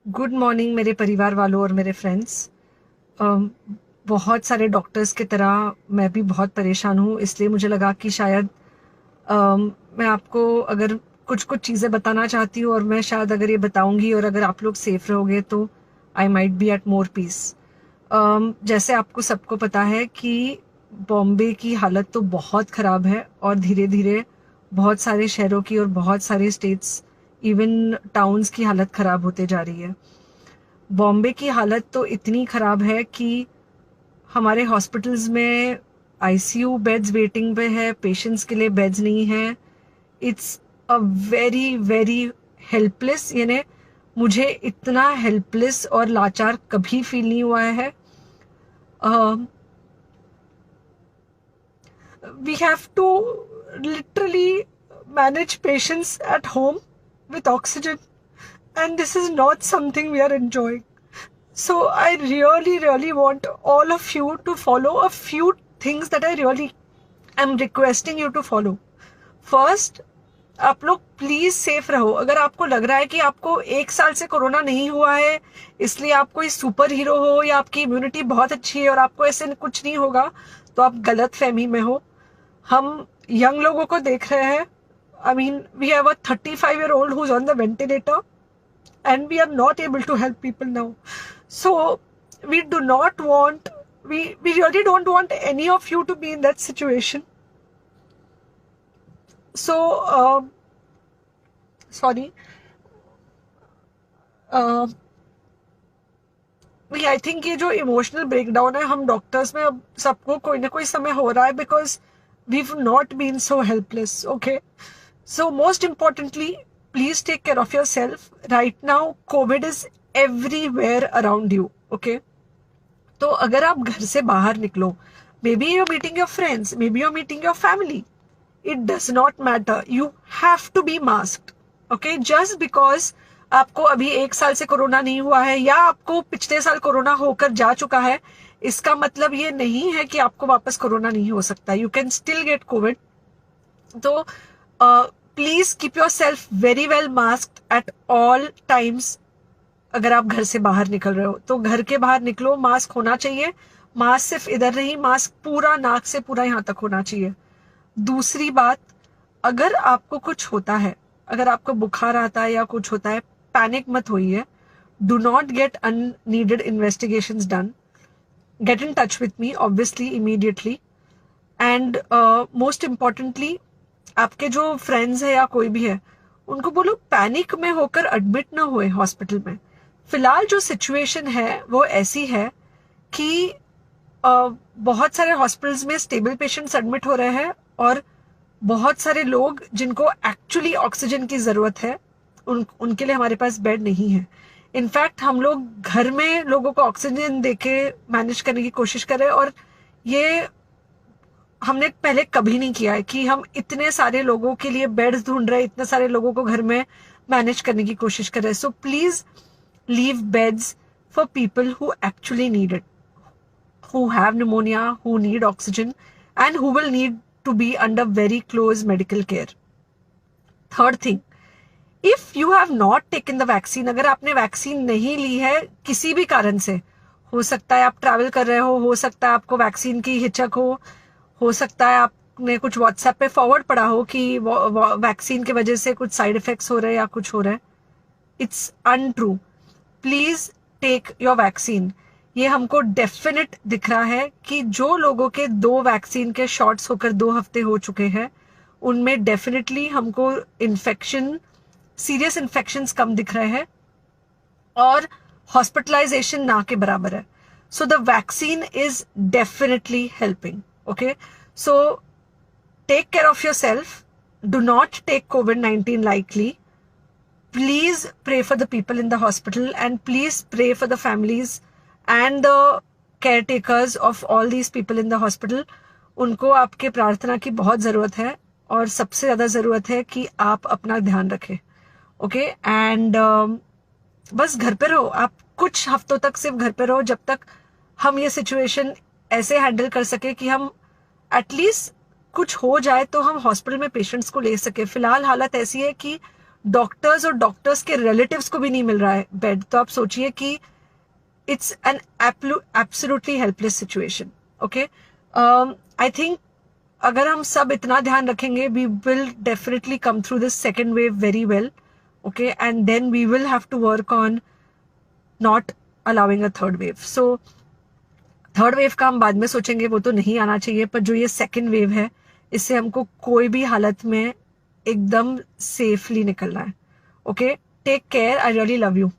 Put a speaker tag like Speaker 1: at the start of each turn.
Speaker 1: Good morning मेरे परिवार वालों और मेरे फ्रेंड्स। बहुत सारे डॉक्टर्स की तरह मैं भी बहुत परेशान हूँ, इसलिए मुझे लगा कि शायद मैं आपको अगर कुछ कुछ चीज़ें बताना चाहती हूँ, और मैं शायद अगर ये बताऊंगी और अगर आप लोग सेफ रहोगे तो I might be at more peace. जैसे आपको सबको पता है कि बॉम्बे की हालत तो बहुत ख़राब है, और धीरे धीरे बहुत सारे शहरों की और बहुत सारे स्टेट्स, इवन टाउन्स की हालत ख़राब होते जा रही है। बॉम्बे की हालत तो इतनी ख़राब है कि हमारे हॉस्पिटल्स में आईसीयू बेड्स वेटिंग पे है, पेशेंट्स के लिए बेड्स नहीं है। It's a very very helpless, यानी मुझे इतना हेल्पलेस और लाचार कभी फील नहीं हुआ है। We have to literally manage patients at home with oxygen, and this is not something we are enjoying. So I really, really want all of you to follow a few things that I really am requesting you to follow. First, आप लोग please safe रहो। अगर आपको लग रहा है कि आपको 1 साल से कोरोना नहीं हुआ है, इसलिए आप कोई सुपर हीरो हो या आपकी इम्यूनिटी बहुत अच्छी है और आपको ऐसे कुछ नहीं होगा, तो आप गलत फहमी में हो। हम यंग लोगों को देख रहे हैं। I mean, we have a 35-year-old who's on the ventilator, and we are not able to help people now. So we do not want, we really don't want any of you to be in that situation. So sorry, I think ये जो emotional breakdown है, हम doctors में अब सबको कोई ना कोई समय हो रहा है, because we not been so helpless. Okay, so most importantly, please take care of yourself right now. Covid is everywhere around you. Okay, तो अगर आप घर से बाहर निकलो, maybe you're meeting your friends, maybe you're meeting your family, it does not matter, you have to be masked. Okay, just because आपको अभी 1 साल से कोरोना नहीं हुआ है या आपको पिछले साल कोरोना होकर जा चुका है, इसका मतलब ये नहीं है कि आपको वापस कोरोना नहीं हो सकता। You can still get COVID. तो please keep yourself very well masked at all times. अगर आप घर से बाहर निकल रहे हो तो घर के बाहर निकलो, मास्क होना चाहिए। मास्क सिर्फ इधर नहीं, मास्क पूरा नाक से पूरा यहाँ तक होना चाहिए। दूसरी बात, अगर आपको कुछ होता है, अगर आपको बुखार आता है या कुछ होता है, पैनिक मत होइए। Do not get unneeded investigations done. Get in touch with me obviously immediately. And most importantly, आपके जो फ्रेंड्स है या कोई भी है, उनको बोलो पैनिक में होकर एडमिट ना हुए हॉस्पिटल में। फिलहाल जो सिचुएशन है वो ऐसी है कि बहुत सारे हॉस्पिटल्स में स्टेबल पेशेंट्स एडमिट हो रहे हैं, और बहुत सारे लोग जिनको एक्चुअली ऑक्सीजन की जरूरत है, उनके लिए हमारे पास बेड नहीं है। इनफैक्ट हम लोग घर में लोगों को ऑक्सीजन देके मैनेज करने की कोशिश कर रहे हैं, और ये हमने पहले कभी नहीं किया है कि हम इतने सारे लोगों के लिए बेड्स ढूंढ रहे हैं, इतने सारे लोगों को घर में मैनेज करने की कोशिश कर रहे हैं। So please leave beds for people who actually need it, who have pneumonia, who need oxygen, and who will need to be under very close medical care. Third thing, if you have not taken the vaccine, अगर आपने vaccine नहीं ली है किसी भी कारण से, हो सकता है आप ट्रैवल कर रहे हो सकता है आपको वैक्सीन की हिचक हो सकता है आपने कुछ व्हाट्सएप पे फॉरवर्ड पढ़ा हो कि वैक्सीन की वजह से कुछ साइड इफेक्ट्स हो रहे हैं या कुछ हो रहा है। It's untrue. Please take your vaccine. ये हमको डेफिनेट दिख रहा है कि जो लोगों के 2 वैक्सीन के शॉट्स होकर 2 हफ्ते हो चुके हैं, उनमें डेफिनेटली हमको इन्फेक्शन, सीरियस इन्फेक्शंस कम दिख रहे हैं, और हॉस्पिटलाइजेशन ना के बराबर है। So the vaccine is definitely helping. Okay, so take care of yourself. Do not take COVID-19 lightly. Please pray for the people in the hospital, and please pray for the families and the caretakers of all these people in the hospital. उनको आपके प्रार्थना की बहुत ज़रूरत है, और सबसे ज़्यादा ज़रूरत है कि आप अपना ध्यान रखें। ओके, एंड बस घर पे रहो। आप कुछ हफ्तों तक सिर्फ घर पे रहो, जब तक हम ये सिचुएशन ऐसे हैंडल कर सके कि हम एटलीस्ट कुछ हो जाए तो हम हॉस्पिटल में पेशेंट्स को ले सके। फिलहाल हालत ऐसी है कि डॉक्टर्स और डॉक्टर्स के रिलेटिव्स को भी नहीं मिल रहा है बेड, तो आप सोचिए कि it's an absolutely helpless situation. Okay, I think अगर हम सब इतना ध्यान रखेंगे, we will definitely come through this second wave very well. Okay, and then we will have to work on not allowing a third wave. So third wave का हम बाद में सोचेंगे, वो तो नहीं आना चाहिए, पर जो ये सेकेंड वेव है, इससे हमको कोई भी हालत में एकदम सेफली निकलना है. Okay, take care, I really love you.